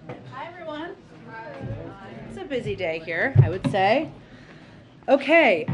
Hi, everyone. It's a busy day here, I would say. Okay.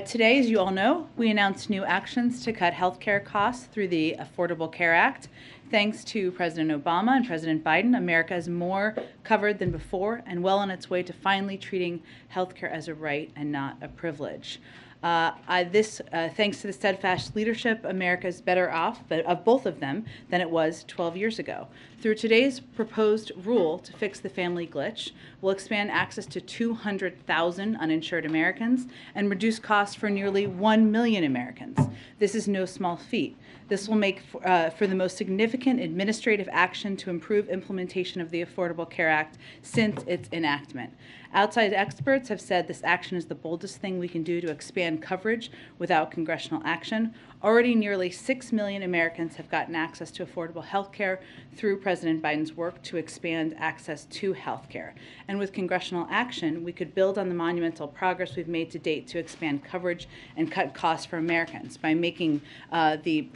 Today, as you all know, we announced new actions to cut healthcare costs through the Affordable Care Act. Thanks to President Obama and President Biden, America is more covered than before and well on its way to finally treating healthcare as a right and not a privilege. Thanks to the steadfast leadership, America is better off of both of them than it was 12 years ago. Through today's proposed rule to fix the family glitch, we'll expand access to 200,000 uninsured Americans and reduce costs for nearly 1 million Americans. This is no small feat. This will make for the most significant administrative action to improve implementation of the Affordable Care Act since its enactment. Outside experts have said this action is the boldest thing we can do to expand coverage without congressional action. Already nearly 6 million Americans have gotten access to affordable health care through President Biden's work to expand access to health care. And with congressional action, we could build on the monumental progress we've made to date to expand coverage and cut costs for Americans by making the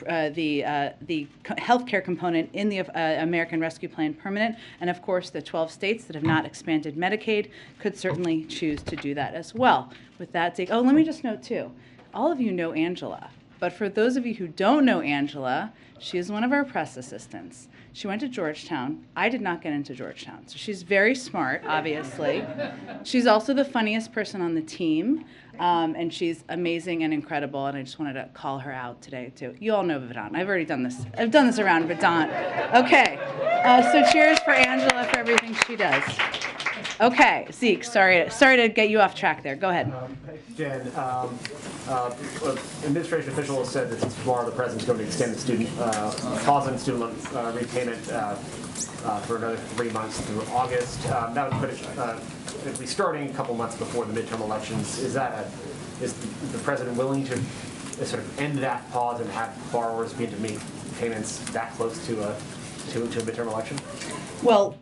health care component in the American Rescue Plan permanent. And of course, the 12 states that have not expanded Medicaid could certainly choose to do that as well. With that, let me just note too, all of you know Angela. But for those of you who don't know Angela, she is one of our press assistants. She went to Georgetown. I did not get into Georgetown. So she's very smart, obviously. She's also the funniest person on the team. And she's amazing and incredible. And I just wanted to call her out today, too. You all know Vedant. I've already done this. I've done this around Vedant. Okay. So cheers for Angela for everything she does. Okay, Zeke, sorry to get you off track there. Go ahead. Jen, administration officials said that tomorrow the president's going to extend the student pause on student loan repayment for another 3 months through August. That would put it at least starting a couple months before the midterm elections. Is the president willing to sort of end that pause and have borrowers begin to make payments that close to a midterm election? Well,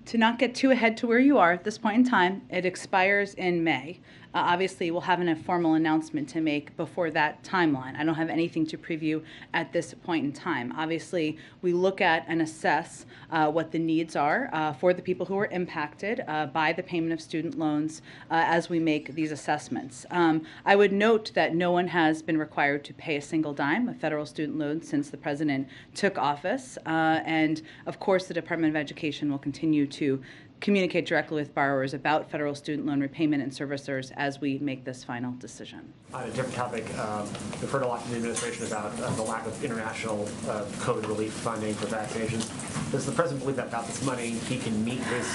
to not get too ahead to where you are at this point in time, it expires in May. Obviously, we'll have a formal announcement to make before that timeline. I don't have anything to preview at this point in time. Obviously, we look at and assess what the needs are for the people who are impacted by the payment of student loans as we make these assessments. I would note that no one has been required to pay a single dime of federal student loans since the president took office. And of course, the Department of Education will continue to communicate directly with borrowers about federal student loan repayment and servicers as we make this final decision. On a different topic, we've heard a lot from the administration about the lack of international COVID relief funding for vaccinations. Does the president believe that without this money, he can meet his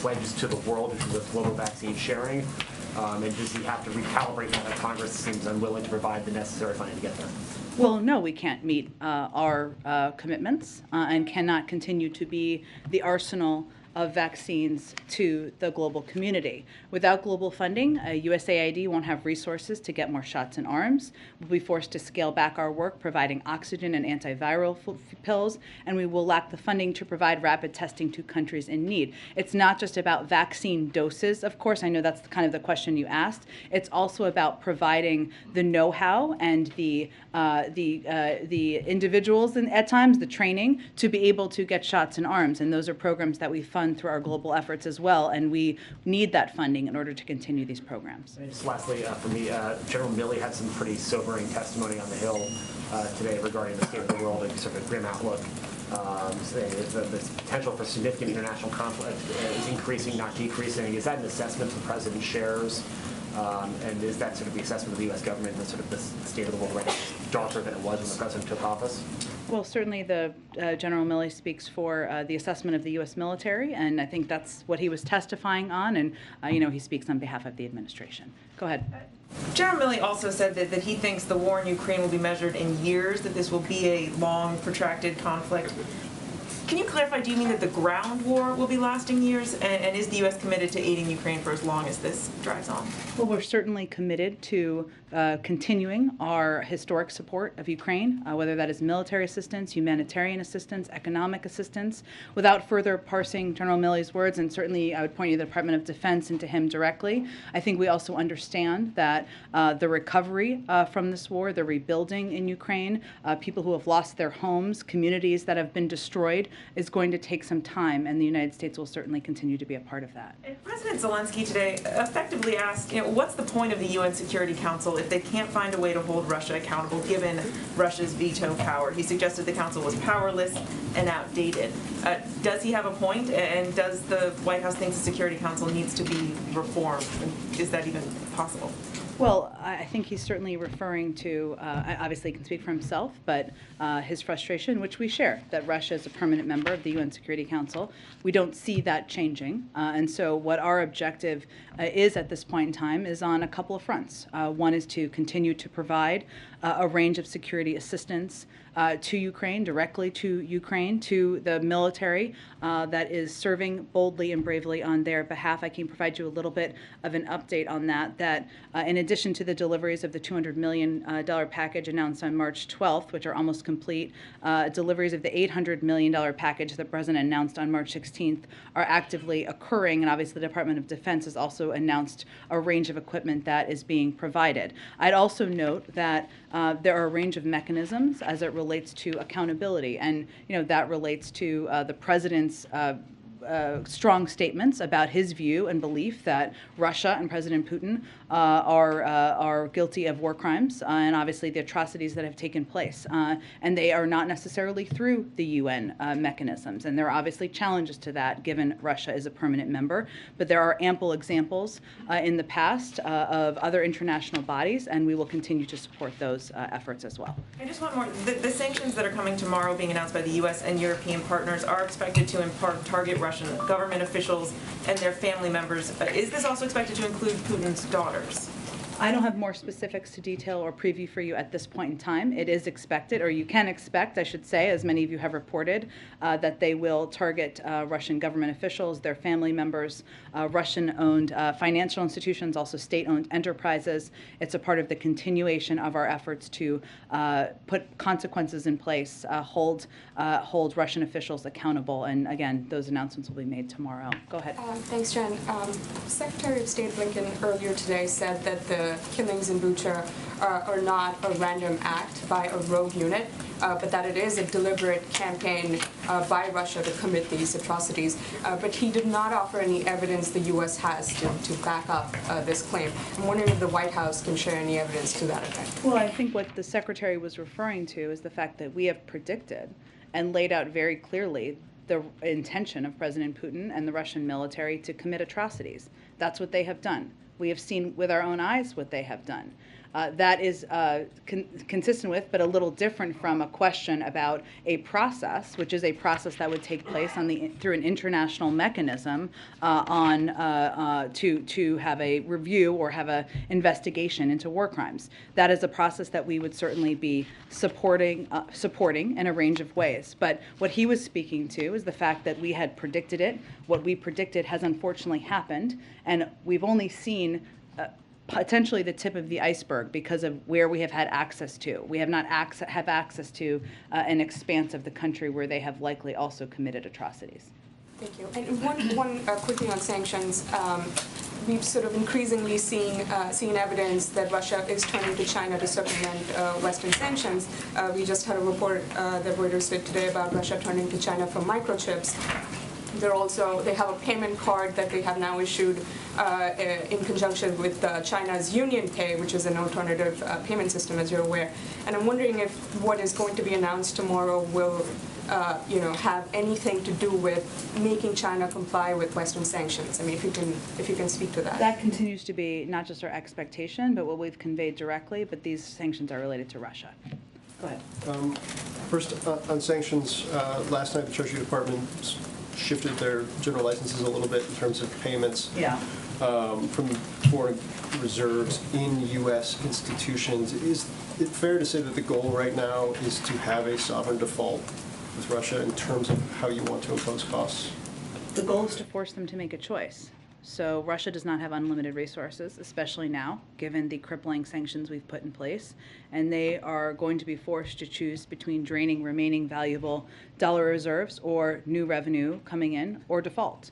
pledges to the world in terms of global vaccine sharing? And does he have to recalibrate that Congress seems unwilling to provide the necessary funding to get there? Well, no, we can't meet our commitments and cannot continue to be the arsenal of vaccines to the global community. Without global funding, USAID won't have resources to get more shots in arms. We'll be forced to scale back our work providing oxygen and antiviral pills, and we will lack the funding to provide rapid testing to countries in need. It's not just about vaccine doses, of course. I know that's kind of the question you asked. It's also about providing the know-how and the individuals and at times the training to be able to get shots in arms, and those are programs that we fund through our global efforts as well, and we need that funding in order to continue these programs. And just lastly, for me, General Milley had some pretty sobering testimony on the Hill today regarding the state of the world and sort of a grim outlook, saying that the potential for significant international conflict is increasing, not decreasing. Is that an assessment the president shares? And is that sort of the assessment of the U.S. government that sort of the state of the world right now is darker than it was when the president took office? Well, certainly the General Milley speaks for the assessment of the U.S. military, and I think that's what he was testifying on, and he speaks on behalf of the administration. Go ahead. General Milley also said that he thinks the war in Ukraine will be measured in years, that this will be a long, protracted conflict. Can you clarify, do you mean that the ground war will be lasting years? And is the U.S. committed to aiding Ukraine for as long as this drags on? Well, we're certainly committed to continuing our historic support of Ukraine, whether that is military assistance, humanitarian assistance, economic assistance. Without further parsing General Milley's words, and certainly I would point you to the Department of Defense and to him directly, I think we also understand that the recovery from this war, the rebuilding in Ukraine, people who have lost their homes, communities that have been destroyed, is going to take some time, and the United States will certainly continue to be a part of that. And President Zelensky today effectively asked, what's the point of the UN Security Council if they can't find a way to hold Russia accountable given Russia's veto power? He suggested the council was powerless and outdated. Does he have a point, and does the White House think the Security Council needs to be reformed? Is that even possible? Well, I think he's certainly referring to, obviously he can speak for himself, but his frustration, which we share, that Russia is a permanent member of the UN Security Council. We don't see that changing. And so what our objective is at this point in time is on a couple of fronts. One is to continue to provide a range of security assistance to Ukraine, directly to Ukraine, to the military that is serving boldly and bravely on their behalf. I can provide you a little bit of an update on that, in addition to the deliveries of the $200 million package announced on March 12th, which are almost complete, deliveries of the $800 million package that the President announced on March 16th are actively occurring, and obviously the Department of Defense has also announced a range of equipment that is being provided. I'd also note that there are a range of mechanisms as it relates to accountability, and that relates to the President's strong statements about his view and belief that Russia and President Putin are guilty of war crimes and obviously the atrocities that have taken place. And they are not necessarily through the UN mechanisms. And there are obviously challenges to that given Russia is a permanent member. But there are ample examples in the past of other international bodies, and we will continue to support those efforts as well. And just one more. The sanctions that are coming tomorrow being announced by the U.S. and European partners are expected to in part target Russian government officials and their family members. Is this also expected to include Putin's daughters? I don't have more specifics to detail or preview for you at this point in time. It is expected, or you can expect, I should say, as many of you have reported, that they will target Russian government officials, their family members, Russian-owned financial institutions, also state-owned enterprises. It's a part of the continuation of our efforts to put consequences in place, hold Russian officials accountable. And again, those announcements will be made tomorrow. Go ahead. Thanks, Jen. Secretary of State Blinken earlier today said that the killings in Bucha are not a random act by a rogue unit, but that it is a deliberate campaign by Russia to commit these atrocities. But he did not offer any evidence the U.S. has to back up this claim. I'm wondering if the White House can share any evidence to that effect. Well, I think what the Secretary was referring to is the fact that we have predicted and laid out very clearly the intention of President Putin and the Russian military to commit atrocities. That's what they have done. We have seen with our own eyes what they have done. That is consistent with, but a little different from a question about a process, which is a process that would take place through an international mechanism to have a review or have an investigation into war crimes. That is a process that we would certainly be supporting in a range of ways. But what he was speaking to is the fact that we had predicted it. What we predicted has unfortunately happened, and we've only seen potentially the tip of the iceberg because of where we have had access to. We have not have access to an expanse of the country where they have likely also committed atrocities. Thank you. And one quickly on sanctions. We've sort of increasingly seen evidence that Russia is turning to China to circumvent Western sanctions. We just had a report that Reuters did today about Russia turning to China for microchips. They have a payment card that they have now issued in conjunction with China's Union Pay, which is an alternative payment system, as you're aware. And I'm wondering if what is going to be announced tomorrow will, have anything to do with making China comply with Western sanctions. I mean, if you can speak to that. That continues to be not just our expectation, but what we've conveyed directly. But these sanctions are related to Russia. Go ahead. First, on sanctions, last night the Treasury Department shifted their general licenses a little bit in terms of payments from foreign reserves in U.S. institutions. Is it fair to say that the goal right now is to have a sovereign default with Russia in terms of how you want to impose costs? The goal is to force them to make a choice. So Russia does not have unlimited resources, especially now, given the crippling sanctions we've put in place. And they are going to be forced to choose between draining remaining valuable dollar reserves or new revenue coming in or default.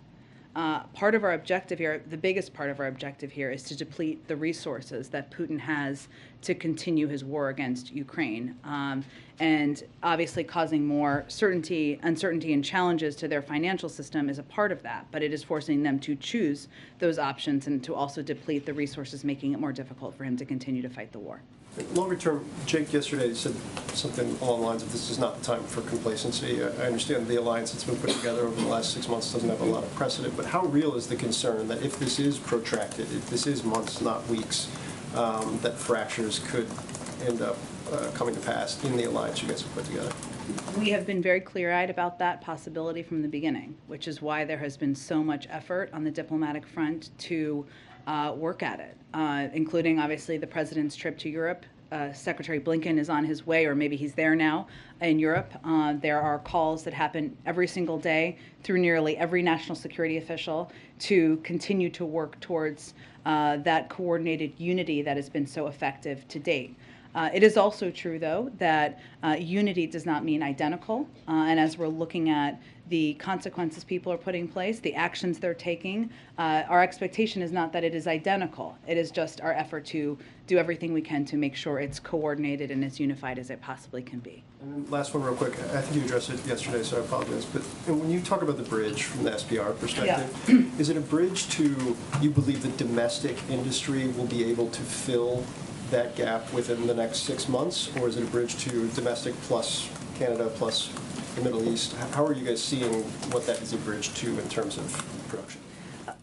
Part of our objective here, the biggest part of our objective here, is to deplete the resources that Putin has to continue his war against Ukraine, and obviously causing more uncertainty, and challenges to their financial system is a part of that, but it is forcing them to choose those options and to also deplete the resources, making it more difficult for him to continue to fight the war. Longer term, Jake yesterday said something along the lines of this is not the time for complacency. I understand the alliance that's been put together over the last 6 months doesn't have a lot of precedent, but how real is the concern that if this is protracted, if this is months, not weeks, that fractures could end up coming to pass in the alliance you guys have put together? We have been very clear-eyed about that possibility from the beginning, which is why there has been so much effort on the diplomatic front to work at it, including obviously the president's trip to Europe. Secretary Blinken is on his way, or maybe he's there now in Europe. There are calls that happen every single day through nearly every national security official to continue to work towards that coordinated unity that has been so effective to date. It is also true, though, that unity does not mean identical. And as we're looking at the consequences people are putting in place, the actions they're taking, our expectation is not that it is identical. It is just our effort to do everything we can to make sure it's coordinated and as unified as it possibly can be. And then last one real quick. I think you addressed it yesterday, so I apologize. But when you talk about the bridge from the SPR perspective, is it a bridge to, you believe the domestic industry will be able to fill that gap within the next 6 months, or is it a bridge to domestic plus Canada plus the Middle East? How are you guys seeing what that is a bridge to in terms of production?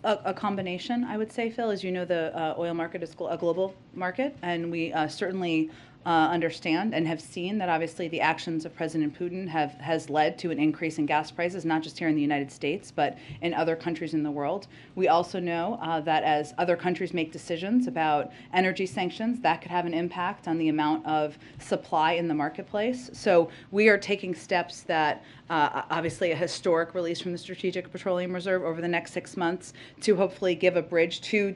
A combination, I would say, Phil. As you know, the oil market is a global market, and we certainly understand and have seen that obviously the actions of President Putin has led to an increase in gas prices, not just here in the United States, but in other countries in the world. We also know that as other countries make decisions about energy sanctions, that could have an impact on the amount of supply in the marketplace. So we are taking steps that obviously a historic release from the Strategic Petroleum Reserve over the next 6 months to hopefully give a bridge to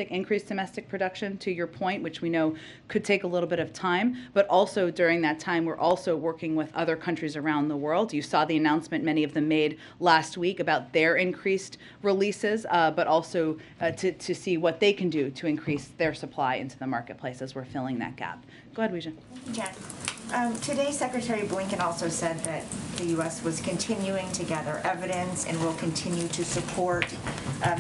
increased domestic production, to your point, which we know could take a little bit of time. But also during that time, we're also working with other countries around the world. You saw the announcement many of them made last week about their increased releases, but also to see what they can do to increase their supply into the marketplace as we're filling that gap. Go ahead, Weijia. Jen, today Secretary Blinken also said that the U.S. was continuing to gather evidence and will continue to support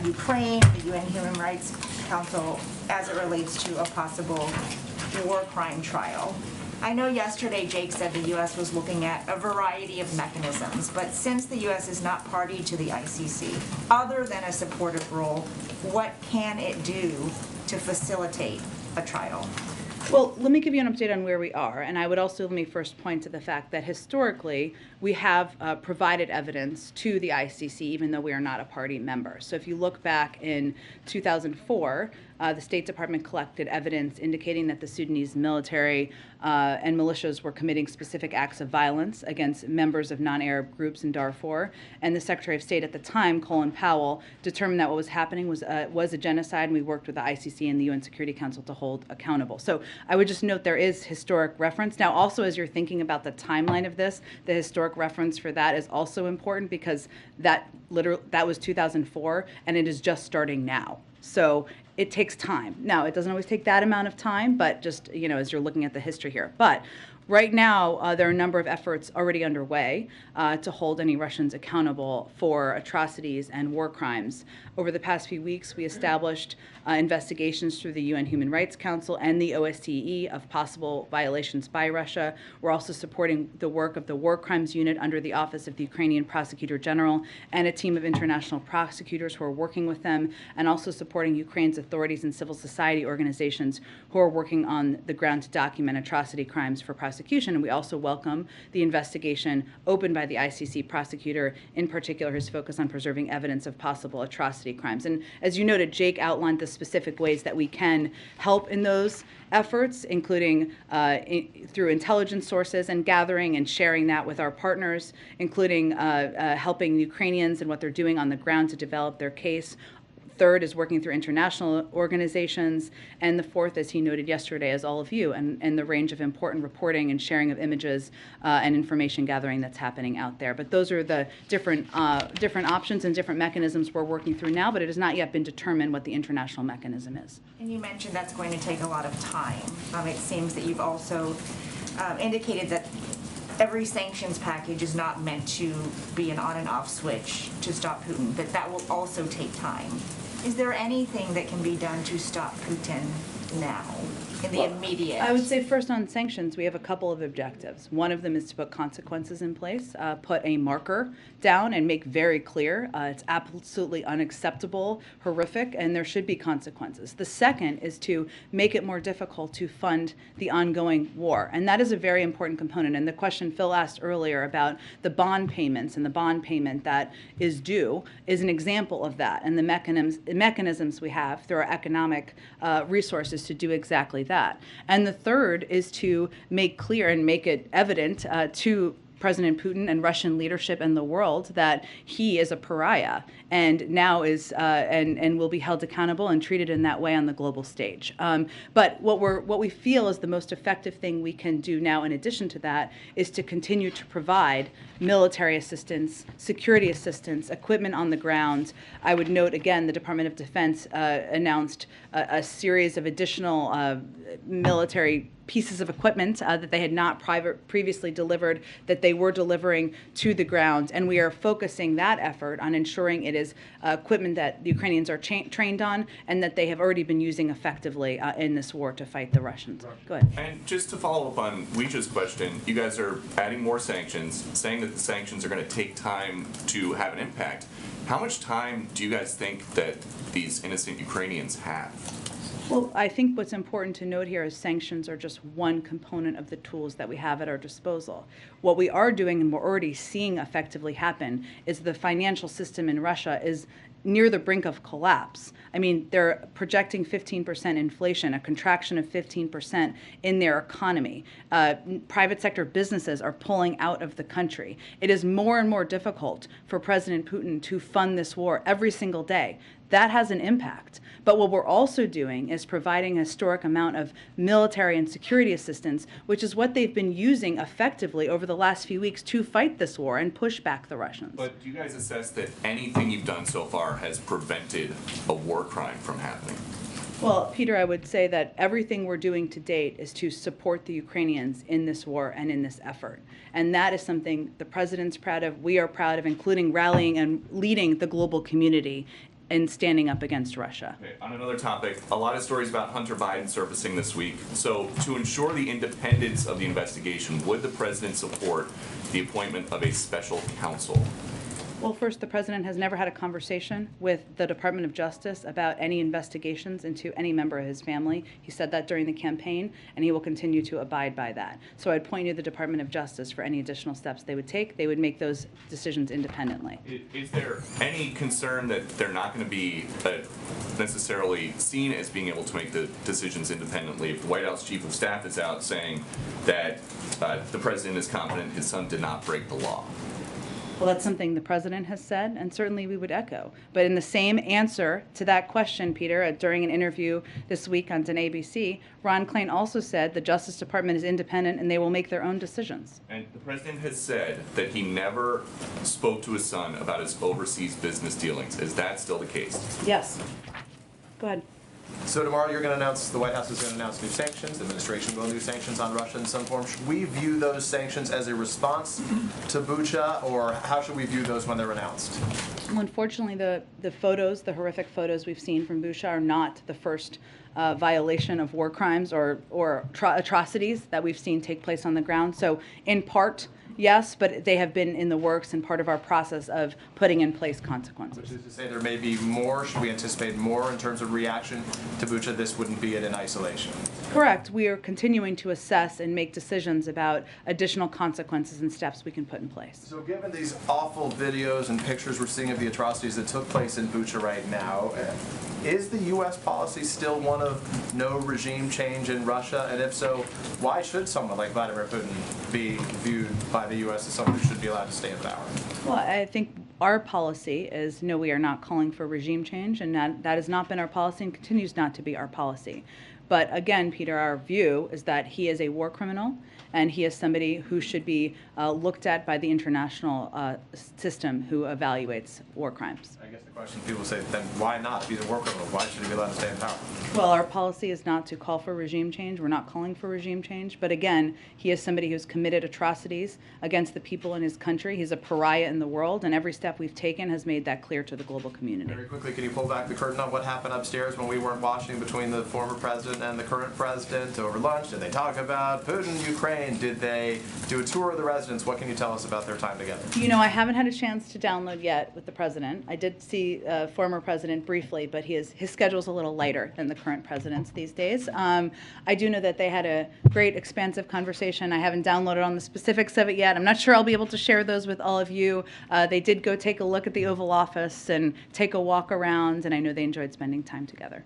Ukraine, the UN Human Rights Council, as it relates to a possible war crime trial. I know yesterday Jake said the U.S. was looking at a variety of mechanisms, but since the U.S. is not party to the ICC, other than a supportive role, what can it do to facilitate a trial? Well, let me give you an update on where we are, and I would also let me first point to the fact that historically we have provided evidence to the ICC even though we are not a party member. So if you look back in 2004, the State Department collected evidence indicating that the Sudanese military and militias were committing specific acts of violence against members of non-Arab groups in Darfur, and the Secretary of State at the time, Colin Powell, determined that what was happening was a genocide, and we worked with the ICC and the UN Security Council to hold accountable. So I would just note there is historic reference. Now also, as you're thinking about the timeline of this, the historic reference for that is also important because that was 2004 and it is just starting now. So it takes time. Now, it doesn't always take that amount of time, but just, as you're looking at the history here. But right now, there are a number of efforts already underway to hold any Russians accountable for atrocities and war crimes. Over the past few weeks, we established investigations through the UN Human Rights Council and the OSCE of possible violations by Russia. We're also supporting the work of the War Crimes Unit under the Office of the Ukrainian Prosecutor General and a team of international prosecutors who are working with them, and also supporting Ukraine's authorities and civil society organizations who are working on the ground to document atrocity crimes for prosecution prosecution. And we also welcome the investigation opened by the ICC prosecutor, in particular his focus on preserving evidence of possible atrocity crimes. And as you noted, Jake outlined the specific ways that we can help in those efforts, including through intelligence sources and gathering and sharing that with our partners, including helping Ukrainians and what they're doing on the ground to develop their case. Third is working through international organizations. And the fourth, as he noted yesterday, is all of you and the range of important reporting and sharing of images and information gathering that's happening out there. But those are the different options and different mechanisms we're working through now, but it has not yet been determined what the international mechanism is. And you mentioned that's going to take a lot of time. It seems that you've also indicated that every sanctions package is not meant to be an on and off switch to stop Putin, that will also take time. Is there anything that can be done to stop Putin now, in the immediate? I would say first on sanctions, we have a couple of objectives. One of them is to put consequences in place, put a marker down and make very clear it's absolutely unacceptable, horrific, and there should be consequences. The second is to make it more difficult to fund the ongoing war. And that is a very important component. And the question Phil asked earlier about the bond payments and the bond payment that is due is an example of that, and the mechanisms we have through our economic resources to do exactly that. And the third is to make clear and make it evident to President Putin and Russian leadership and the world that he is a pariah and now is and will be held accountable and treated in that way on the global stage. But what we feel is the most effective thing we can do now, in addition to that, is to continue to provide military assistance, security assistance, equipment on the ground. I would note again, the Department of Defense announced a series of additional military pieces of equipment that they had not previously delivered, that they were delivering to the ground. And we are focusing that effort on ensuring it is equipment that the Ukrainians are trained on and that they have already been using effectively in this war to fight the Russians. Go ahead. And just to follow up on Weij's question, you guys are adding more sanctions, saying that the sanctions are going to take time to have an impact. How much time do you guys think that these innocent Ukrainians have? Well, I think what's important to note here is sanctions are just one component of the tools that we have at our disposal. What we are doing, and we're already seeing effectively happen, is the financial system in Russia is near the brink of collapse. I mean, they're projecting 15% inflation, a contraction of 15% in their economy. Private sector businesses are pulling out of the country. It is more and more difficult for President Putin to fund this war every single day. That has an impact. But what we're also doing is providing a historic amount of military and security assistance, which is what they've been using effectively over the last few weeks to fight this war and push back the Russians. But do you guys assess that anything you've done so far has prevented a war crime from happening? Well, Peter, I would say that everything we're doing to date is to support the Ukrainians in this war and in this effort. And that is something the president's proud of, we are proud of, including rallying and leading the global community and standing up against Russia. Okay, on another topic, a lot of stories about Hunter Biden surfacing this week. So to ensure the independence of the investigation, would the president support the appointment of a special counsel? Well, first, the president has never had a conversation with the Department of Justice about any investigations into any member of his family. He said that during the campaign, and he will continue to abide by that. So I'd point you to the Department of Justice for any additional steps they would take. They would make those decisions independently. Is there any concern that they're not going to be necessarily seen as being able to make the decisions independently if the White House Chief of Staff is out saying that the president is confident his son did not break the law? Well, that's something the president has said, and certainly we would echo. But in the same answer to that question, Peter, during an interview this week on ABC, Ron Klain also said the Justice Department is independent and they will make their own decisions. And the president has said that he never spoke to his son about his overseas business dealings. Is that still the case? Yes. Go ahead. So tomorrow you're going to announce, the White House is going to announce new sanctions, the administration will do sanctions on Russia in some form. Should we view those sanctions as a response to Bucha, or how should we view those when they're announced? Well, unfortunately, the photos, the horrific photos we've seen from Bucha are not the first violation of war crimes or atrocities that we've seen take place on the ground. So in part, yes, but they have been in the works and part of our process of putting in place consequences. Which is to say there may be more, should we anticipate more in terms of reaction to Bucha? This wouldn't be it in isolation. Correct. We are continuing to assess and make decisions about additional consequences and steps we can put in place. So given these awful videos and pictures we're seeing of the atrocities that took place in Bucha right now, is the U.S. policy still one of no regime change in Russia? And if so, why should someone like Vladimir Putin be viewed by the U.S. as someone who should be allowed to stay in power? Well, I think our policy is no, we are not calling for regime change, and that has not been our policy and continues not to be our policy. But again, Peter, our view is that he is a war criminal, and he is somebody who should be looked at by the international system who evaluates war crimes. I guess the question people say, then why not? If he's a war criminal, why should he be allowed to stay in power? Well, our policy is not to call for regime change. We're not calling for regime change. But again, he is somebody who's committed atrocities against the people in his country. He's a pariah in the world, and every step we've taken has made that clear to the global community. Very quickly, can you pull back the curtain on what happened upstairs when we weren't watching between the former president and the current president over lunch? Did they talk about Putin, Ukraine? Did they do a tour of the residence? What can you tell us about their time together? You know, I haven't had a chance to download yet with the president. I did see former president briefly, but his schedule's a little lighter than the current president's these days. I do know that they had a great, expansive conversation. I haven't downloaded on the specifics of it yet. I'm not sure I'll be able to share those with all of you. They did go take a look at the Oval Office and take a walk around, and I know they enjoyed spending time together.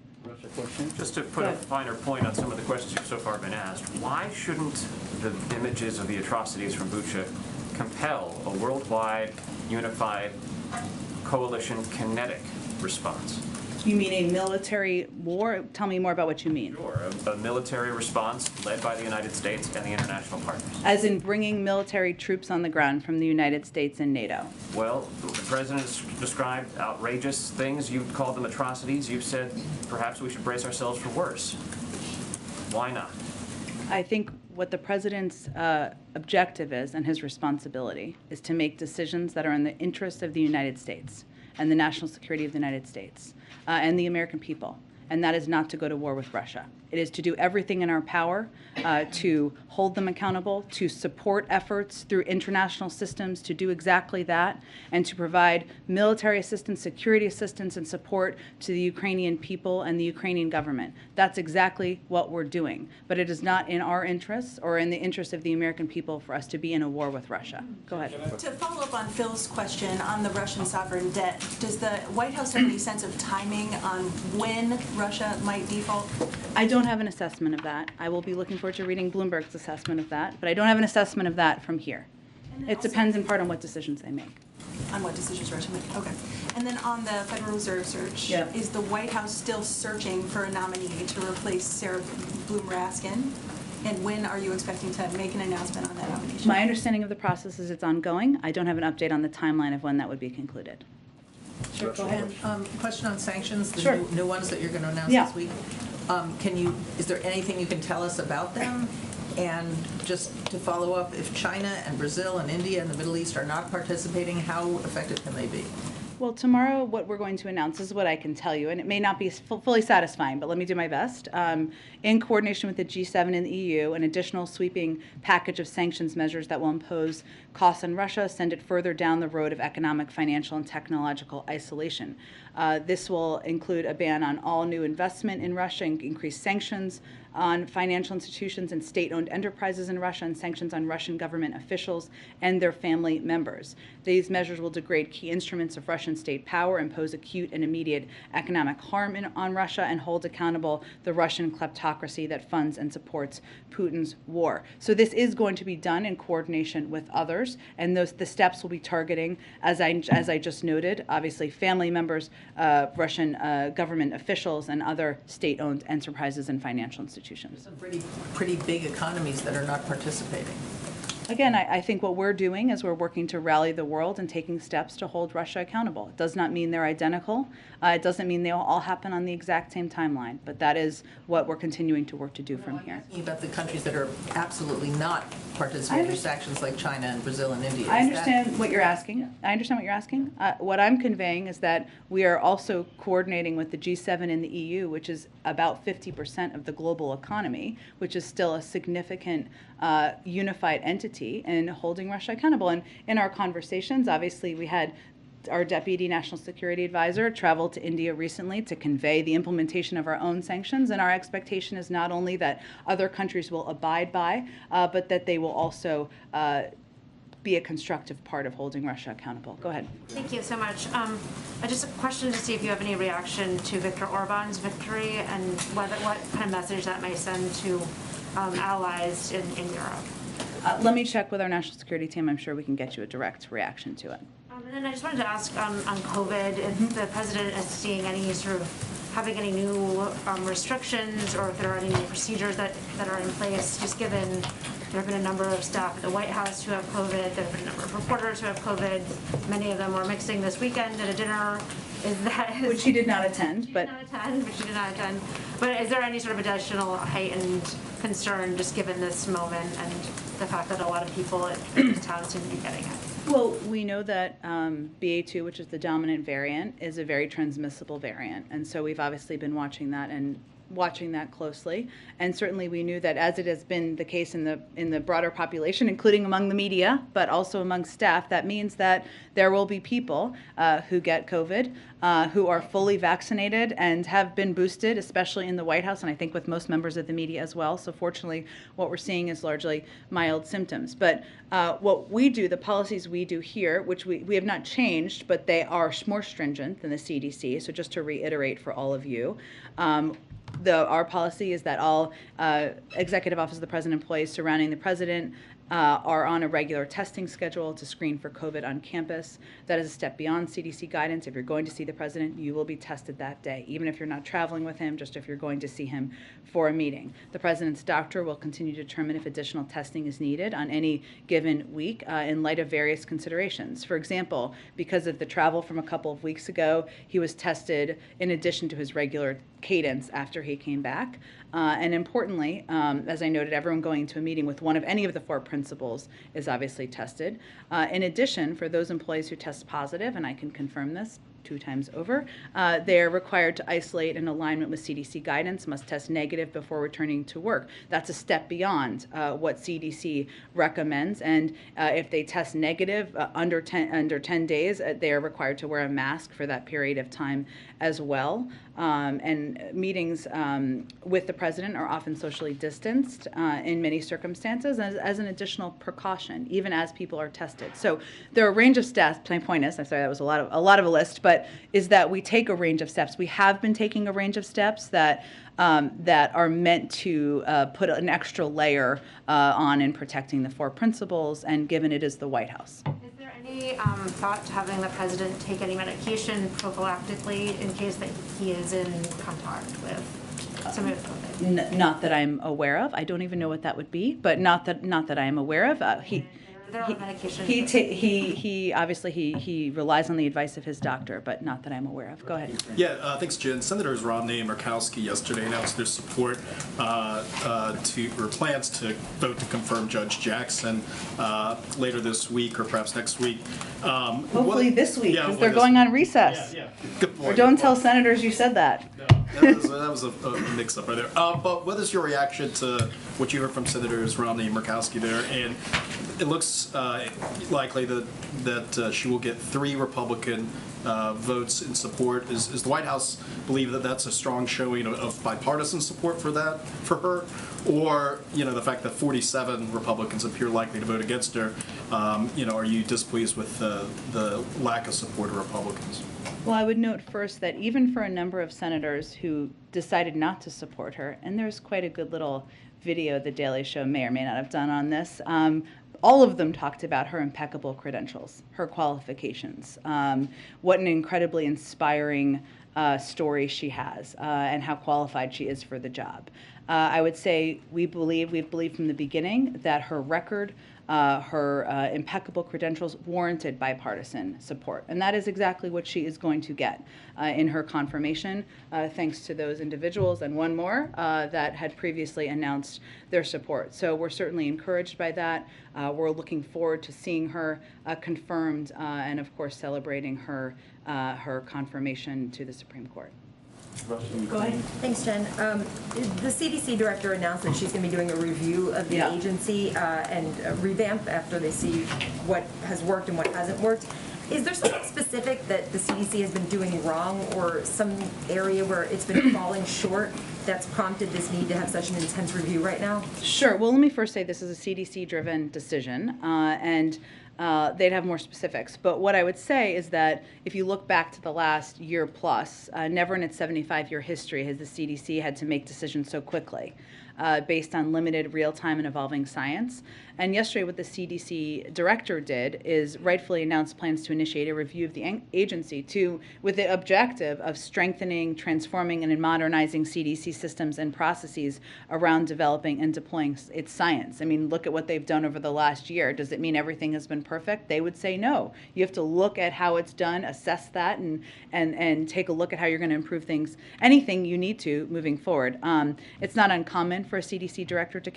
Just to put a finer point on some of the questions you've so far been asked, why shouldn't the images of the atrocities from Bucha compel a worldwide, unified, coalition kinetic response? You mean a military war? Tell me more about what you mean. Sure, a military response led by the United States and the international partners. As in bringing military troops on the ground from the United States and NATO. Well, the president has described outrageous things. You've called them atrocities. You've said perhaps we should brace ourselves for worse. Why not? I think what the president's objective is and his responsibility is to make decisions that are in the interest of the United States and the national security of the United States and the American people. And that is not to go to war with Russia. It is to do everything in our power to hold them accountable, to support efforts through international systems to do exactly that, and to provide military assistance, security assistance, and support to the Ukrainian people and the Ukrainian government. That's exactly what we're doing. But it is not in our interests or in the interest of the American people for us to be in a war with Russia. Go ahead. To follow up on Phil's question on the Russian sovereign debt, does the White House have any sense of timing on when Russia might default? I don't have an assessment of that. I will be looking forward to reading Bloomberg's assessment of that, but I don't have an assessment of that from here. It depends in part on what decisions they make. On what decisions Russia make? Okay. And then on the Federal Reserve search, is the White House still searching for a nominee to replace Sarah Bloom Raskin? And when are you expecting to make an announcement on that nomination? My understanding of the process is it's ongoing. I don't have an update on the timeline of when that would be concluded. Sure, go ahead. Question on sanctions, the Sure. new ones that you're going to announce this week. Is there anything you can tell us about them? And just to follow up, if China and Brazil and India and the Middle East are not participating, how effective can they be? Well, tomorrow what we're going to announce is what I can tell you, and it may not be fully satisfying, but let me do my best. In coordination with the G7 and the EU, an additional sweeping package of sanctions measures that will impose costs on Russia, send it further down the road of economic, financial, and technological isolation. This will include a ban on all new investment in Russia, and increased sanctions on financial institutions and state-owned enterprises in Russia, and sanctions on Russian government officials and their family members. These measures will degrade key instruments of Russian state power, impose acute and immediate economic harm on Russia, and hold accountable the Russian kleptocracy that funds and supports Putin's war. So this is going to be done in coordination with others, and the steps will be targeting, as I just noted, obviously family members, Russian government officials, and other state-owned enterprises and financial institutions. Some pretty big economies that are not participating. Again, I think what we're doing is we're working to rally the world and taking steps to hold Russia accountable. It does not mean they're identical. It doesn't mean they'll all happen on the exact same timeline, but that is what we're continuing to work to do from here. About the countries that are absolutely not participating in sanctions like China and Brazil and India. I understand what you're asking. What I'm conveying is that we are also coordinating with the G7 and the EU, which is about 50% of the global economy, which is still a significant unified entity guarantee in holding Russia accountable. And in our conversations, obviously, we had our Deputy National Security Advisor traveled to India recently to convey the implementation of our own sanctions, and our expectation is not only that other countries will abide by, but that they will also be a constructive part of holding Russia accountable. Go ahead. Thank you so much. Just a question to see if you have any reaction to Viktor Orban's victory and what kind of message that may send to allies in Europe. Let me check with our national security team. I'm sure we can get you a direct reaction to it. And then I just wanted to ask on COVID, if the president is seeing any sort of having any new restrictions, or if there are any new procedures that are in place, just given there have been a number of staff at the White House who have COVID, there have been a number of reporters who have COVID, many of them were mixing this weekend at a dinner. Which she did not attend, but she did not attend. But is there any sort of additional heightened concern just given this moment and the fact that a lot of people in this town seem to be getting it? Well, we know that BA2, which is the dominant variant, is a very transmissible variant, and so we've obviously been watching that closely. And certainly we knew that, as it has been the case in the broader population, including among the media, but also among staff, that means that there will be people who get COVID, who are fully vaccinated and have been boosted, especially in the White House, and I think with most members of the media as well. So fortunately, what we're seeing is largely mild symptoms. But what we do, the policies we do here, which we have not changed, but they are more stringent than the CDC. So just to reiterate for all of you, our policy is that all executive office of the president employees surrounding the president are on a regular testing schedule to screen for COVID on campus. That is a step beyond CDC guidance. If you're going to see the president, you will be tested that day, even if you're not traveling with him, just if you're going to see him for a meeting. The president's doctor will continue to determine if additional testing is needed on any given week in light of various considerations. For example, because of the travel from a couple of weeks ago, he was tested in addition to his regular cadence after he came back. And importantly, as I noted, everyone going into a meeting with one of any of the four principals is obviously tested. In addition, for those employees who test positive, and I can confirm this 2 times over, they are required to isolate in alignment with CDC guidance, must test negative before returning to work. That's a step beyond what CDC recommends. And if they test negative under 10 days, they are required to wear a mask for that period of time as well. And meetings with the president are often socially distanced in many circumstances as an additional precaution, even as people are tested. So there are a range of steps. My point is, I'm sorry, that was a lot of a list, but is that we take a range of steps. We have been taking a range of steps that are meant to put an extra layer on in protecting the 4 principals, and given it is the White House. Is there any thought to having the president take any medication prophylactically in case that he is in contact with somebody with COVID? Not that I'm aware of. I don't even know what that would be, but not that I am aware of. There are medications. He obviously he relies on the advice of his doctor, but not that I'm aware of. Go ahead. Yeah, thanks, Jen. Senators Romney and Murkowski yesterday announced their support or plans to vote to confirm Judge Jackson later this week or perhaps next week. Hopefully this week, because they're going on recess. Yeah. Good point. Or don't tell senators you said that. No, that was a mix-up right there. But what is your reaction to what you heard from Senators Romney and Murkowski there? And it looks likely that she will get 3 Republican votes in support. Is the White House believe that that's a strong showing of bipartisan support for her? Or, the fact that 47 Republicans appear likely to vote against her, are you displeased with the lack of support of Republicans? Well, I would note first that even for a number of senators who decided not to support her, and there's quite a good little video the Daily Show may or may not have done on this, all of them talked about her impeccable credentials, her qualifications, what an incredibly inspiring story she has, and how qualified she is for the job. I would say we've believed from the beginning that her record, her impeccable credentials warranted bipartisan support. And that is exactly what she is going to get in her confirmation, thanks to those individuals and one more that had previously announced their support. So we're certainly encouraged by that. We're looking forward to seeing her confirmed and, of course, celebrating her confirmation to the Supreme Court. Go ahead. Thanks, Jen. The CDC director announced that she's going to be doing a review of the agency and a revamp after they see what has worked and what hasn't worked. Is there something specific that the CDC has been doing wrong or some area where it's been falling short that's prompted this need to have such an intense review right now? Sure. Well, let me first say this is a CDC-driven decision, and they'd have more specifics. But what I would say is that if you look back to the last year plus, never in its 75-year history has the CDC had to make decisions so quickly based on limited real-time and evolving science. And yesterday what the CDC director did is rightfully announced plans to initiate a review of the agency with the objective of strengthening, transforming, and modernizing CDC systems and processes around developing and deploying its science. I mean, look at what they've done over the last year. Does it mean everything has been perfect? They would say no. You have to look at how it's done, assess that, and take a look at how you're going to improve things, anything you need to moving forward. It's not uncommon for a CDC director to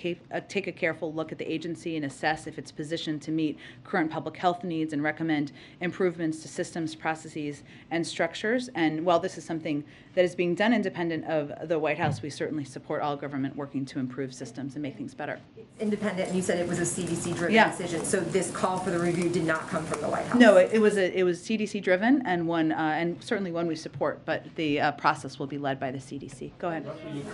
take a careful look at the agency and assess if it's positioned to meet current public health needs and recommend improvements to systems, processes, and structures. And while this is something that is being done independent of the White House, we certainly support all government working to improve systems and make things better. Independent, and you said it was a CDC-driven decision, so this call for the review did not come from the White House? No, it was CDC-driven and one, and certainly one we support, but the process will be led by the CDC. Go ahead.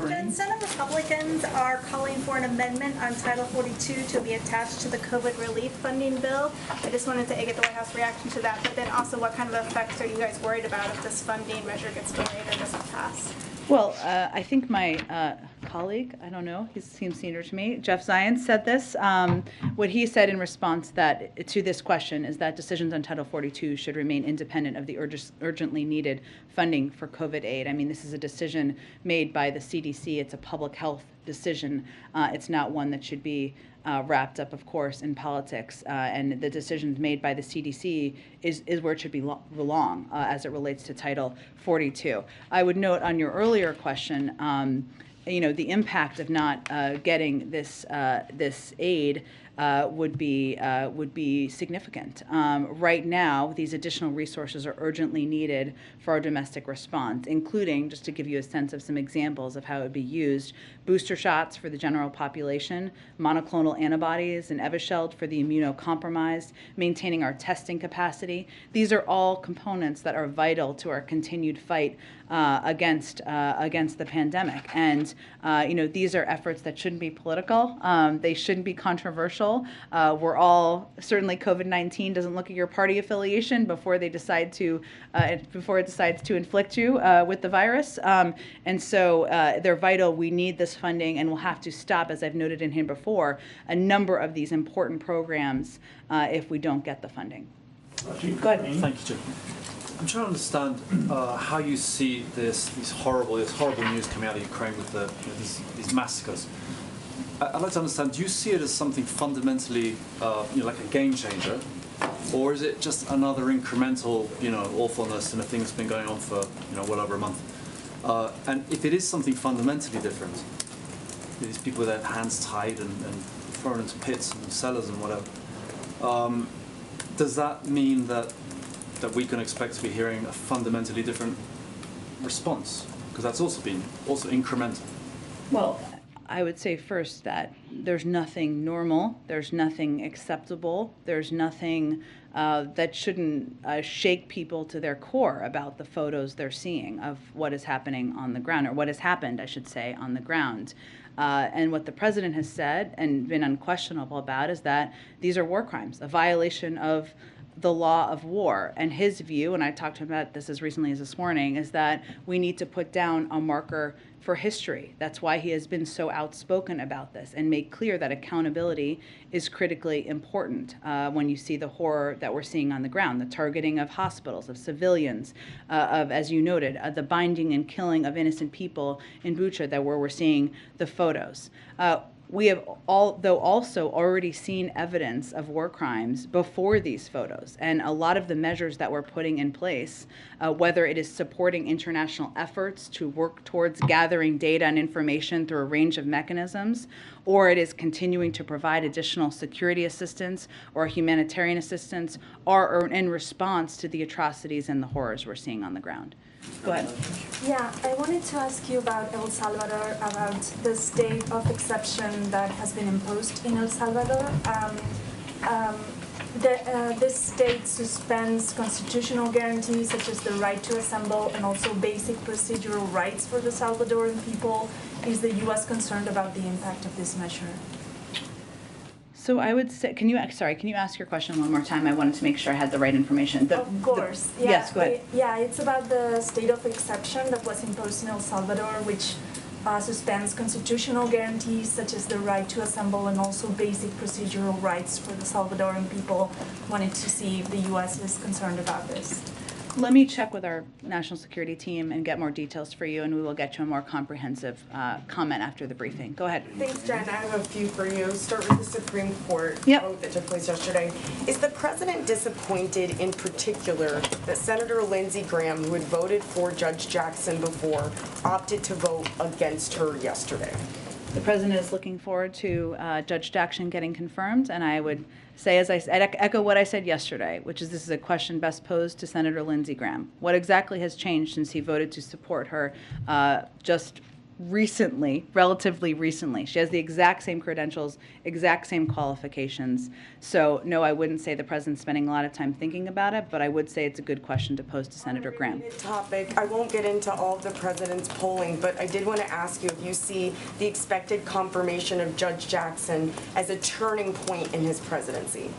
Jen, Senate Republicans are calling for an amendment on Title 42 to be attached to the COVID relief funding bill. I just wanted to get the White House reaction to that, but then also what kind of effects are you guys worried about if this funding measure gets delayed or doesn't pass? Well, I think my colleague, I don't know, he seems senior to me, Jeff Zients said this. What he said in response to this question is that decisions on Title 42 should remain independent of the urgently needed funding for COVID aid. I mean, this is a decision made by the CDC. It's a public health decision. It's not one that should be wrapped up, of course, in politics. And the decisions made by the CDC is where it should belong as it relates to Title 42. I would note on your earlier question, the impact of not getting this aid would be significant. Right now, these additional resources are urgently needed for our domestic response, including, just to give you a sense of some examples of how it would be used, booster shots for the general population, monoclonal antibodies and Evusheld for the immunocompromised, maintaining our testing capacity. These are all components that are vital to our continued fight against the pandemic. And these are efforts that shouldn't be political. They shouldn't be controversial. We're all, certainly COVID-19 doesn't look at your party affiliation before it decides to inflict you with the virus. And so they're vital. We need this funding, and we'll have to stop, as I've noted in here before, a number of these important programs if we don't get the funding. Go ahead. Thank you, Jim. I'm trying to understand how you see this horrible news coming out of Ukraine with these massacres. I'd like to understand, do you see it as something fundamentally, like a game changer, or is it just another incremental, awfulness in a thing that's been going on for, well over a month? And if it is something fundamentally different, these people with their hands tied and thrown into pits and cellars and whatever, does that mean that we can expect to be hearing a fundamentally different response? Because that's also incremental. Well, I would say first that there's nothing normal, there's nothing acceptable, there's nothing that shouldn't shake people to their core about the photos they're seeing of what is happening on the ground, or what has happened, I should say, on the ground. And what the president has said and been unquestionable about is that these are war crimes, a violation of the law of war. And his view, and I talked to him about this as recently as this morning, is that we need to put down a marker for history. That's why he has been so outspoken about this and made clear that accountability is critically important when you see the horror that we're seeing on the ground, the targeting of hospitals, of civilians, of, as you noted, the binding and killing of innocent people in Bucha, where we're seeing the photos. We have also already seen evidence of war crimes before these photos, and a lot of the measures that we're putting in place, whether it is supporting international efforts to work towards gathering data and information through a range of mechanisms, or it is continuing to provide additional security assistance or humanitarian assistance, or in response to the atrocities and the horrors we're seeing on the ground. Go ahead. Yeah, I wanted to ask you about El Salvador, about the state of exception that has been imposed in El Salvador. This state suspends constitutional guarantees such as the right to assemble and also basic procedural rights for the Salvadoran people. Is the U.S. concerned about the impact of this measure? So I would say, can you ask your question one more time? I wanted to make sure I had the right information. Of course. Yeah, yes, go ahead. Yeah, it's about the state of exception that was imposed in El Salvador, which suspends constitutional guarantees such as the right to assemble and also basic procedural rights for the Salvadoran people. Wanted to see if the U.S. is concerned about this. Let me check with our national security team and get more details for you, and we will get you a more comprehensive comment after the briefing. Go ahead. Thanks, Jen. I have a few for you. Start with the Supreme Court vote that took place yesterday. Is the president disappointed in particular that Senator Lindsey Graham, who had voted for Judge Jackson before, opted to vote against her yesterday? The president is looking forward to Judge Jackson getting confirmed, and I would say, as I said, echo what I said yesterday, which is this is a question best posed to Senator Lindsey Graham. What exactly has changed since he voted to support her just recently, relatively recently? She has the exact same credentials, exact same qualifications. So no, I wouldn't say the president's spending a lot of time thinking about it, but I would say it's a good question to pose to Senator Graham. Topic. I won't get into all of the president's polling, but I did want to ask you if you see the expected confirmation of Judge Jackson as a turning point in his presidency.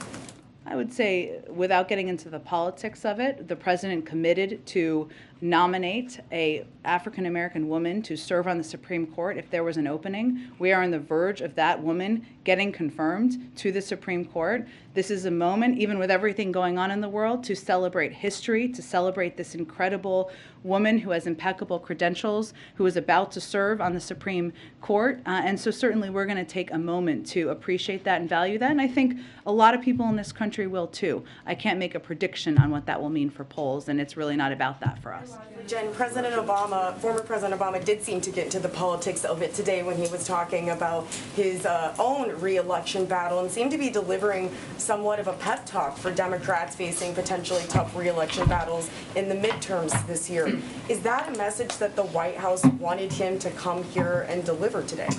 I would say, without getting into the politics of it, the president committed to nominate a African-American woman to serve on the Supreme Court if there was an opening. We are on the verge of that woman getting confirmed to the Supreme Court. This is a moment, even with everything going on in the world, to celebrate history, to celebrate this incredible woman who has impeccable credentials, who is about to serve on the Supreme Court. And so certainly we're going to take a moment to appreciate that and value that. And I think a lot of people in this country will too. I can't make a prediction on what that will mean for polls, and it's really not about that for us. Jen, President Obama, former President Obama, did seem to get into the politics of it today when he was talking about his own re-election battle and seemed to be delivering somewhat of a pep talk for Democrats facing potentially tough re-election battles in the midterms this year. Is that a message that the White House wanted him to come here and deliver today?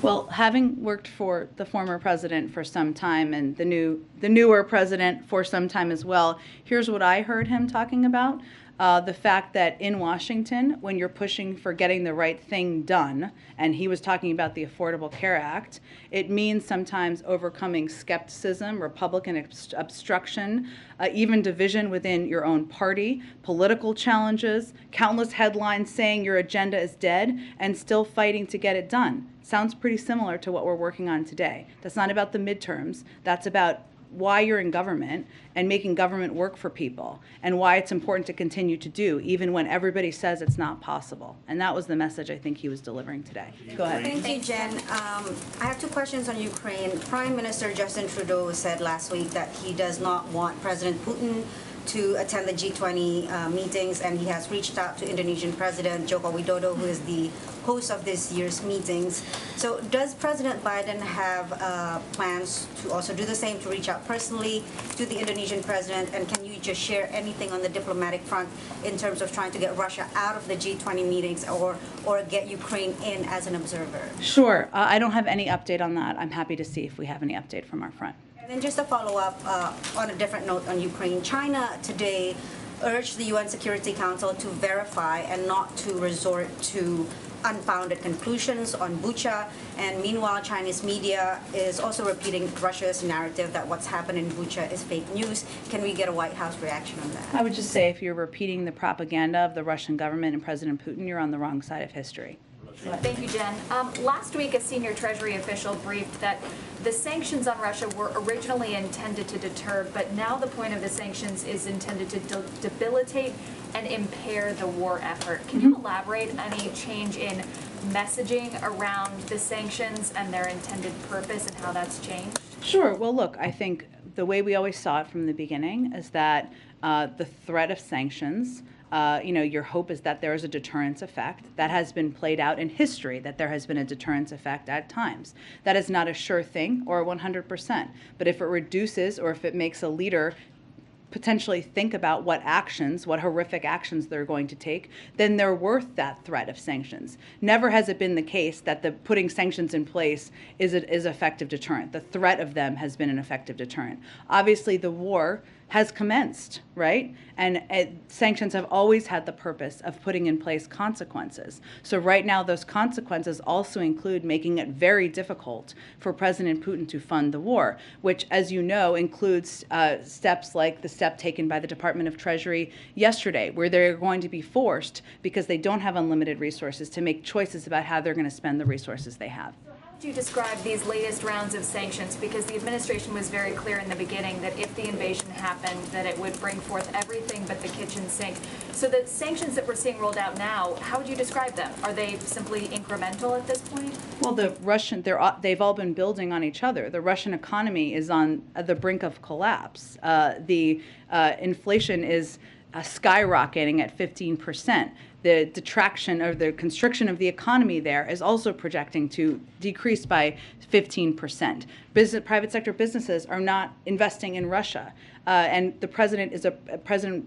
Well, having worked for the former president for some time and the newer president for some time as well, here's what I heard him talking about. The fact that in Washington, when you're pushing for getting the right thing done, and he was talking about the Affordable Care Act, it means sometimes overcoming skepticism, Republican obstruction, even division within your own party, political challenges, countless headlines saying your agenda is dead, and still fighting to get it done. Sounds pretty similar to what we're working on today. That's not about the midterms. That's about why you're in government and making government work for people, and why it's important to continue to do, even when everybody says it's not possible. And that was the message I think he was delivering today. Go ahead. Thank you, Jen. I have two questions on Ukraine. Prime Minister Justin Trudeau said last week that he does not want President Putin to attend the G20 meetings, and he has reached out to Indonesian President Joko Widodo, who is the host of this year's meetings. So does President Biden have plans to also do the same, to reach out personally to the Indonesian president? And can you just share anything on the diplomatic front in terms of trying to get Russia out of the G20 meetings or get Ukraine in as an observer? Sure. I don't have any update on that. I'm happy to see if we have any update from our front. And then just a follow-up on a different note on Ukraine. China today urged the UN Security Council to verify and not to resort to unfounded conclusions on Bucha. And meanwhile, Chinese media is also repeating Russia's narrative that what's happened in Bucha is fake news. Can we get a White House reaction on that? I would just say if you're repeating the propaganda of the Russian government and President Putin, you're on the wrong side of history. Thank you, Jen. Last week, a senior Treasury official briefed that the sanctions on Russia were originally intended to deter, but now the point of the sanctions is intended to debilitate and impair the war effort. Can you elaborate any change in messaging around the sanctions and their intended purpose and how that's changed? Sure. Well, look, I think the way we always saw it from the beginning is that the threat of sanctions your hope is that there is a deterrence effect. That has been played out in history, that there has been a deterrence effect at times. That is not a sure thing or 100%. But if it reduces or if it makes a leader potentially think about what horrific actions they're going to take, then they're worth that threat of sanctions. Never has it been the case that the putting sanctions in place is effective deterrent. The threat of them has been an effective deterrent. Obviously, the war has commenced, right? And sanctions have always had the purpose of putting in place consequences. So right now, those consequences also include making it very difficult for President Putin to fund the war, which, as you know, includes steps like the step taken by the Department of Treasury yesterday, where they're going to be forced, because they don't have unlimited resources, to make choices about how they're going to spend the resources they have. How would you describe these latest rounds of sanctions? Because the administration was very clear in the beginning that if the invasion happened, that it would bring forth everything but the kitchen sink. So the sanctions that we're seeing rolled out now, how would you describe them? Are they simply incremental at this point? Well, they've all been building on each other. The Russian economy is on the brink of collapse. The inflation is skyrocketing at 15%. The detraction or the constriction of the economy there is also projecting to decrease by 15%. Private sector businesses are not investing in Russia, and President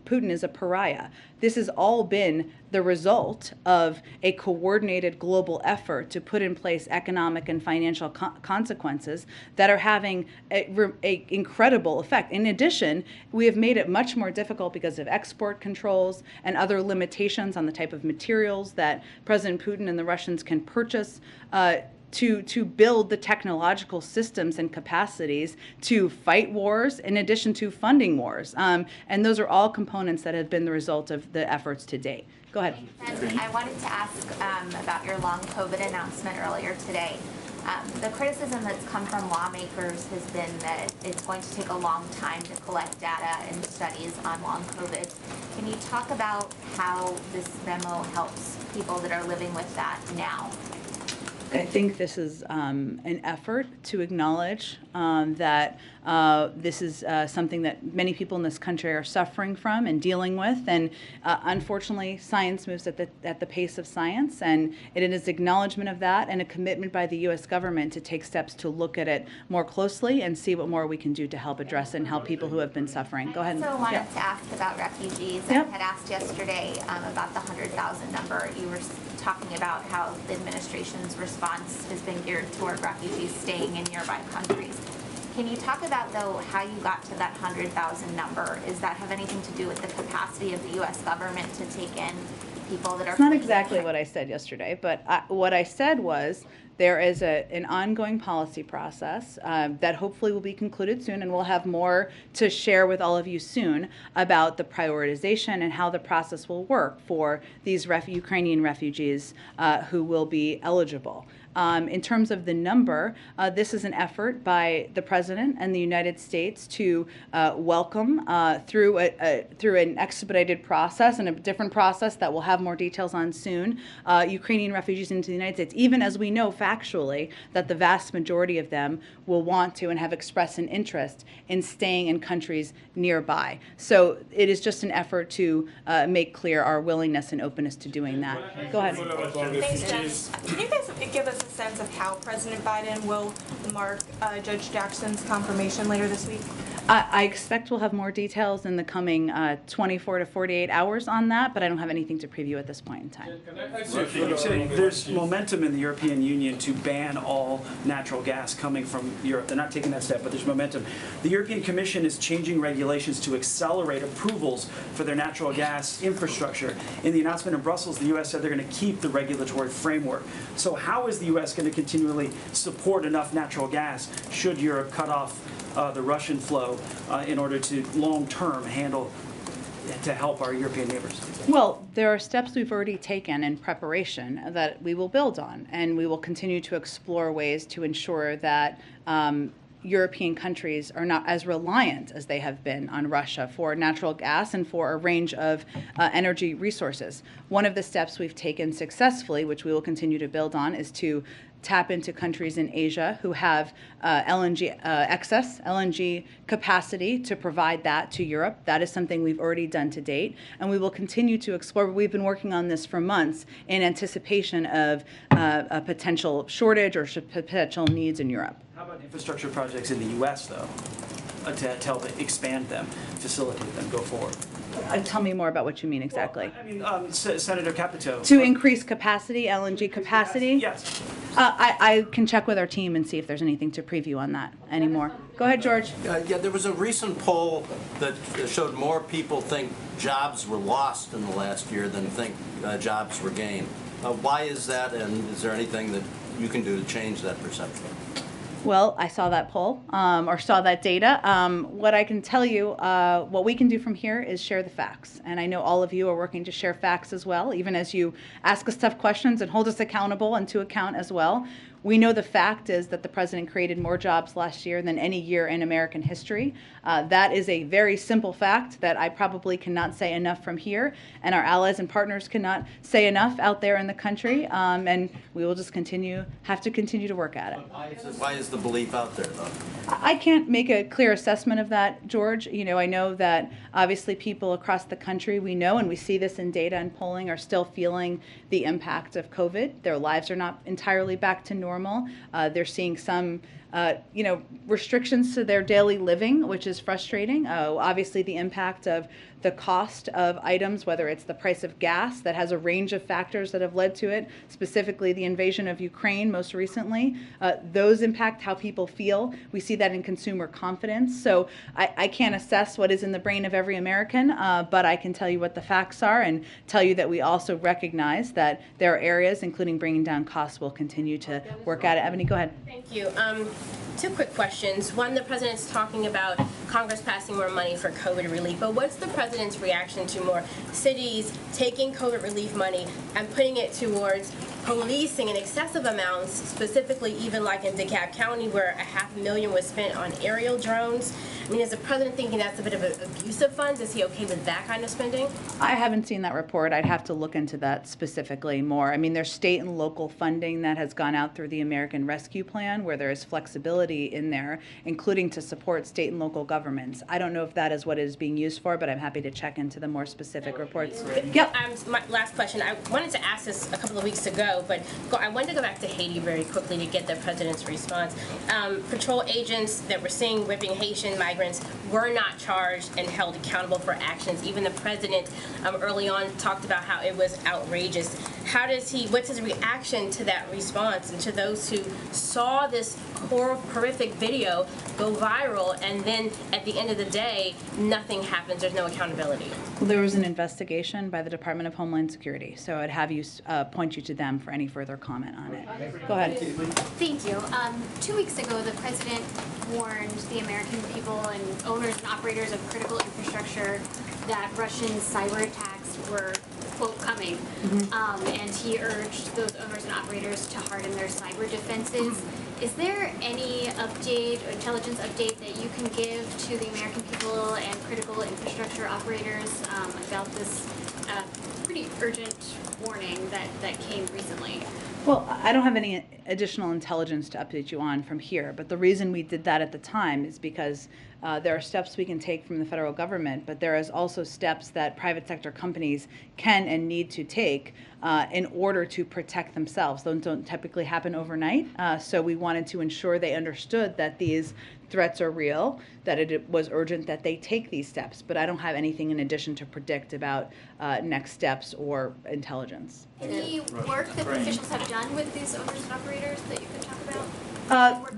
Putin is a pariah. This has all been the result of a coordinated global effort to put in place economic and financial consequences that are having a incredible effect. In addition, we have made it much more difficult because of export controls and other limitations on the type of materials that President Putin and the Russians can purchase to build the technological systems and capacities to fight wars in addition to funding wars. And those are all components that have been the result of the efforts to date. Go ahead. And I wanted to ask about your long COVID announcement earlier today. The criticism that's come from lawmakers has been that it's going to take a long time to collect data and studies on long COVID. Can you talk about how this memo helps people that are living with that now? I think this is an effort to acknowledge that this is something that many people in this country are suffering from and dealing with. And unfortunately, science moves at the pace of science. And it is acknowledgement of that and a commitment by the U.S. government to take steps to look at it more closely and see what more we can do to help address it and help people who have been suffering. Go ahead. I also wanted to ask about refugees. I had asked yesterday about the 100,000 number. You were talking about how the administration's response has been geared toward refugees staying in nearby countries. Can you talk about, though, how you got to that 100,000 number? Does that have anything to do with the capacity of the U.S. government to take in people that are... It's not exactly what I said yesterday, but what I said was there is an ongoing policy process that hopefully will be concluded soon, and we'll have more to share with all of you soon about the prioritization and how the process will work for these Ukrainian refugees who will be eligible. In terms of the number, this is an effort by the President and the United States to welcome through an expedited process and a different process that we'll have more details on soon, Ukrainian refugees into the United States, even as we know factually that the vast majority of them will want to and have expressed an interest in staying in countries nearby. So it is just an effort to make clear our willingness and openness to doing that. Go ahead. Thanks, Jen. Can you guys give us a sense of how President Biden will mark Judge Jackson's confirmation later this week? I expect we'll have more details in the coming 24 to 48 hours on that, but I don't have anything to preview at this point in time. There's momentum in the European Union to ban all natural gas coming from Europe. They're not taking that step, but there's momentum. The European Commission is changing regulations to accelerate approvals for their natural gas infrastructure. In the announcement in Brussels, the U.S. said they're going to keep the regulatory framework. So how is the U.S. going to continually support enough natural gas should Europe cut off the Russian flow in order to long-term handle to help our European neighbors? Well, there are steps we've already taken in preparation that we will build on, and we will continue to explore ways to ensure that European countries are not as reliant as they have been on Russia for natural gas and for a range of energy resources. One of the steps we've taken successfully, which we will continue to build on, is to tap into countries in Asia who have excess LNG capacity to provide that to Europe. That is something we've already done to date, and we will continue to explore. We've been working on this for months in anticipation of a potential shortage or potential needs in Europe. How about infrastructure projects in the U.S., though, to help expand them, facilitate them, go forward? Tell me more about what you mean exactly. Well, I mean, Senator Capito. To increase capacity, LNG capacity? Yes. I can check with our team and see if there's anything to preview on that anymore. Go ahead, George. Yeah, there was a recent poll that showed more people think jobs were lost in the last year than think jobs were gained. Why is that, and is there anything that you can do to change that perception? Well, I saw that poll, or saw that data. What I can tell you, what we can do from here is share the facts. And I know all of you are working to share facts as well, even as you ask us tough questions and hold us accountable and to account as well. We know the fact is that the president created more jobs last year than any year in American history. That is a very simple fact that I probably cannot say enough from here, and our allies and partners cannot say enough out there in the country, and we will just have to continue to work at it. Why is the belief out there, though? I can't make a clear assessment of that, George. You know, I know that obviously people across the country, we know, and we see this in data and polling, are still feeling the impact of COVID. Their lives are not entirely back to normal. They're seeing some restrictions to their daily living, which is frustrating. Obviously, the impact of the cost of items, whether it's the price of gas, that has a range of factors that have led to it, specifically the invasion of Ukraine most recently. Those impact how people feel. We see that in consumer confidence. So I can't assess what is in the brain of every American, but I can tell you what the facts are and tell you that we also recognize that there are areas, including bringing down costs, we'll continue to work at it. Ebony, go ahead. Thank you. Two quick questions. One, the president's talking about Congress passing more money for COVID relief, but what's the president's reaction to more cities taking COVID relief money and putting it towards policing in excessive amounts, specifically even like in DeKalb County where $500,000 was spent on aerial drones? I mean, is the president thinking that's a bit of an abuse of funds? Is he okay with that kind of spending? I haven't seen that report. I'd have to look into that specifically more. I mean, there's state and local funding that has gone out through the American Rescue Plan where there is flexibility in there, including to support state and local governments. I don't know if that is what it is being used for, but I'm happy to check into the more specific reports. Yep. My last question. I wanted to ask this a couple of weeks ago, but I wanted to go back to Haiti very quickly to get the president's response. Patrol agents that were seeing whipping Haitian migrants were not charged and held accountable for actions. Even the president early on talked about how it was outrageous. What's his reaction to that response and to those who saw this horrific video go viral and then at the end of the day, nothing happens, there's no accountability? Well, there was an investigation by the Department of Homeland Security, so I'd have you point you to them for any further comment on it. Go ahead. Thank you. 2 weeks ago, the president warned the American people and owners and operators of critical infrastructure that Russian cyber attacks were, quote, coming. And he urged those owners and operators to harden their cyber defenses. Is there any update or intelligence update that you can give to the American people and critical infrastructure operators about this pretty urgent warning that came recently? Well, I don't have any additional intelligence to update you on from here, but the reason we did that at the time is because there are steps we can take from the federal government, but there is also steps that private sector companies can and need to take in order to protect themselves. Those don't typically happen overnight, so we wanted to ensure they understood that these threats are real, that it was urgent that they take these steps, but I don't have anything in addition to predict about next steps or intelligence. Any work that the officials have done with these owners and operators that you could talk about?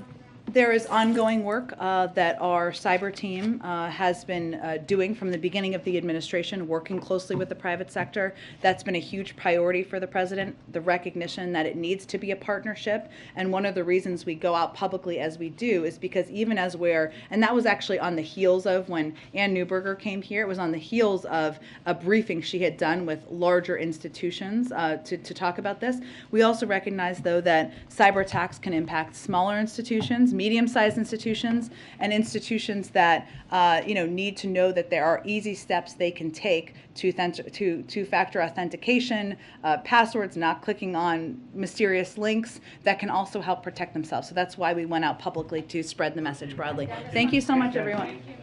There is ongoing work that our cyber team has been doing from the beginning of the administration, working closely with the private sector. That's been a huge priority for the president, the recognition that it needs to be a partnership. And one of the reasons we go out publicly as we do is because even as and that was actually on the heels of when Ann Neuberger came here, it was on the heels of a briefing she had done with larger institutions to talk about this. We also recognize, though, that cyber attacks can impact smaller institutions, medium-sized institutions, and institutions that need to know that there are easy steps they can take to two-factor authentication, passwords, not clicking on mysterious links that can also help protect themselves. So that's why we went out publicly to spread the message broadly. Thank you so much, everyone.